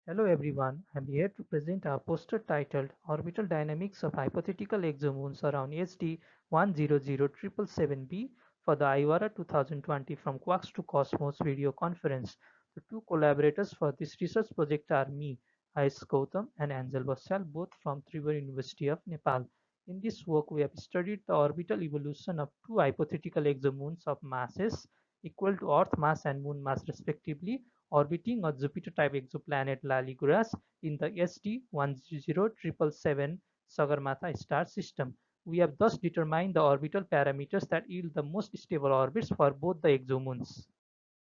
Hello everyone, I'm here to present our poster titled Orbital Dynamics of Hypothetical Exomoons around SD 1007777b for the IORA 2020 from Quarks to Cosmos video conference. The two collaborators for this research project are me, Ayush Gautam, and Angel Basyal, both from Tribhuvan University of Nepal. In this work, we have studied the orbital evolution of two hypothetical exomoons of masses equal to Earth mass and Moon mass respectively orbiting a Jupiter-type exoplanet Laliguras in the SD 1007777 Sagarmatha star system. We have thus determined the orbital parameters that yield the most stable orbits for both the exomoons.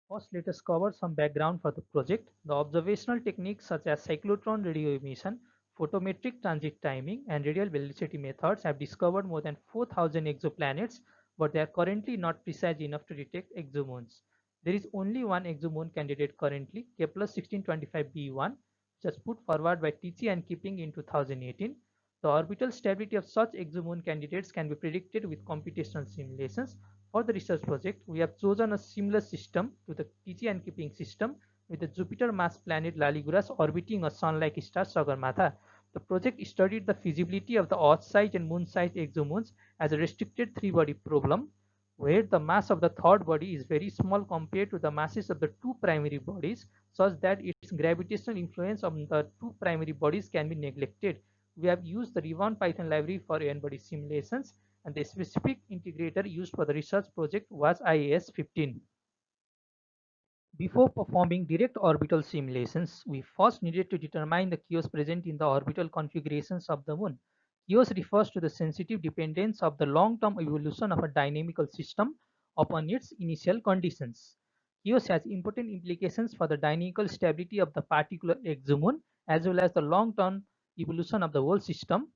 First, let us cover some background for the project. The observational techniques such as cyclotron radio emission, photometric transit timing, and radial velocity methods have discovered more than 4,000 exoplanets, but they are currently not precise enough to detect exomoons. There is only one exomoon candidate currently, Kepler 1625b1, which was put forward by Tichy and Keeping in 2018. The orbital stability of such exomoon candidates can be predicted with computational simulations. For the research project, we have chosen a similar system to the Tichy and Keeping system with the Jupiter mass planet Laliguras orbiting a sun-like star Sagarmatha. The project studied the feasibility of the Earth-sized and Moon-sized exomoons as a restricted three-body problem, where the mass of the third body is very small compared to the masses of the two primary bodies, such that its gravitational influence on the two primary bodies can be neglected. We have used the Ribbon Python library for n-body simulations, and the specific integrator used for the research project was IAS15. Before performing direct orbital simulations, we first needed to determine the chaos present in the orbital configurations of the Moon. Chaos refers to the sensitive dependence of the long-term evolution of a dynamical system upon its initial conditions. Chaos has important implications for the dynamical stability of the particular exomoon as well as the long-term evolution of the whole system.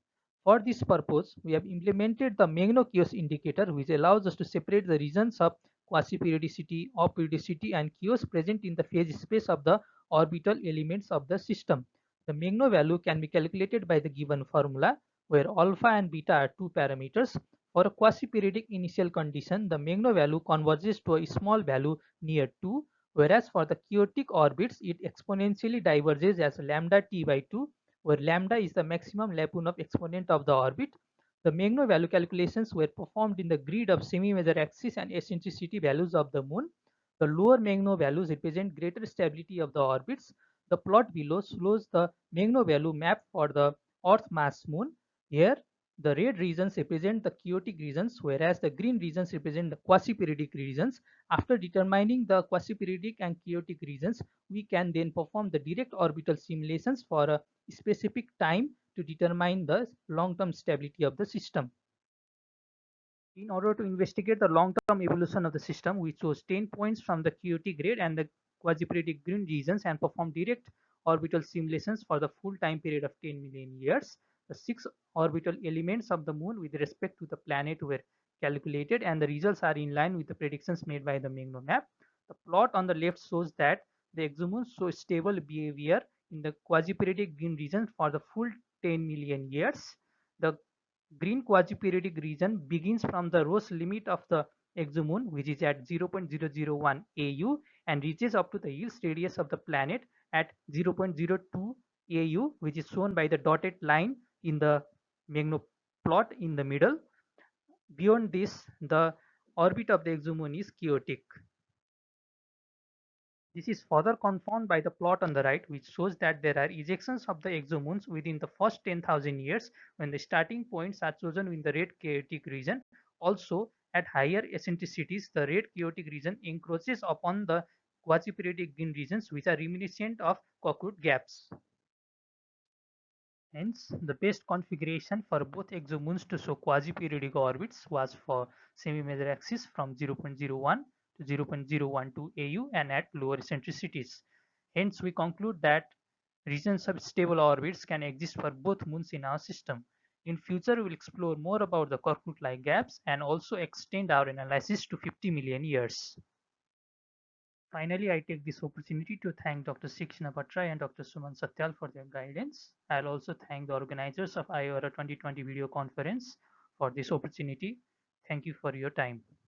For this purpose, we have implemented the Megno-chaos indicator, which allows us to separate the regions of quasi-periodicity, aperiodicity, and chaos present in the phase space of the orbital elements of the system. The Megno value can be calculated by the given formula, where alpha and beta are two parameters. For a quasi-periodic initial condition, the Megno value converges to a small value near 2, whereas for the chaotic orbits, it exponentially diverges as lambda t by 2, where lambda is the maximum Lyapunov exponent of the orbit. The Megno value calculations were performed in the grid of semi-major axis and eccentricity values of the Moon. The lower Megno values represent greater stability of the orbits. The plot below shows the Megno value map for the Earth mass Moon. Here, the red regions represent the chaotic regions, whereas the green regions represent the quasi-periodic regions. After determining the quasi-periodic and chaotic regions, we can then perform the direct orbital simulations for a specific time to determine the long-term stability of the system. In order to investigate the long-term evolution of the system, we chose 10 points from the chaotic red and the quasi-periodic green regions and performed direct orbital simulations for the full time period of 10 million years. The 6 orbital elements of the Moon with respect to the planet were calculated, and the results are in line with the predictions made by the Megno map. The plot on the left shows that the exomoons show stable behavior in the quasi-periodic green region for the full 10 million years. The green quasi-periodic region begins from the Roche limit of the exomoon, which is at 0.001 AU, and reaches up to the Hills radius of the planet at 0.02 AU, which is shown by the dotted line in the Megno plot in the middle. Beyond this, the orbit of the exomoon is chaotic. This is further confirmed by the plot on the right, which shows that there are ejections of the exomoons within the first 10,000 years when the starting points are chosen in the red chaotic region. Also, at higher eccentricities, the red chaotic region encroaches upon the quasi-periodic green regions, which are reminiscent of Cockwood gaps. Hence, the best configuration for both exomoons to show quasi-periodic orbits was for semi-major axis from 0.01 to 0.012 AU and at lower eccentricities. Hence, we conclude that regions of stable orbits can exist for both moons in our system. In future, we will explore more about the Korkut-like gaps and also extend our analysis to 50 million years. Finally, I take this opportunity to thank Dr. Shikshna Bhattrai and Dr. Suman Satyal for their guidance. I'll also thank the organizers of IORA 2020 video conference for this opportunity. Thank you for your time.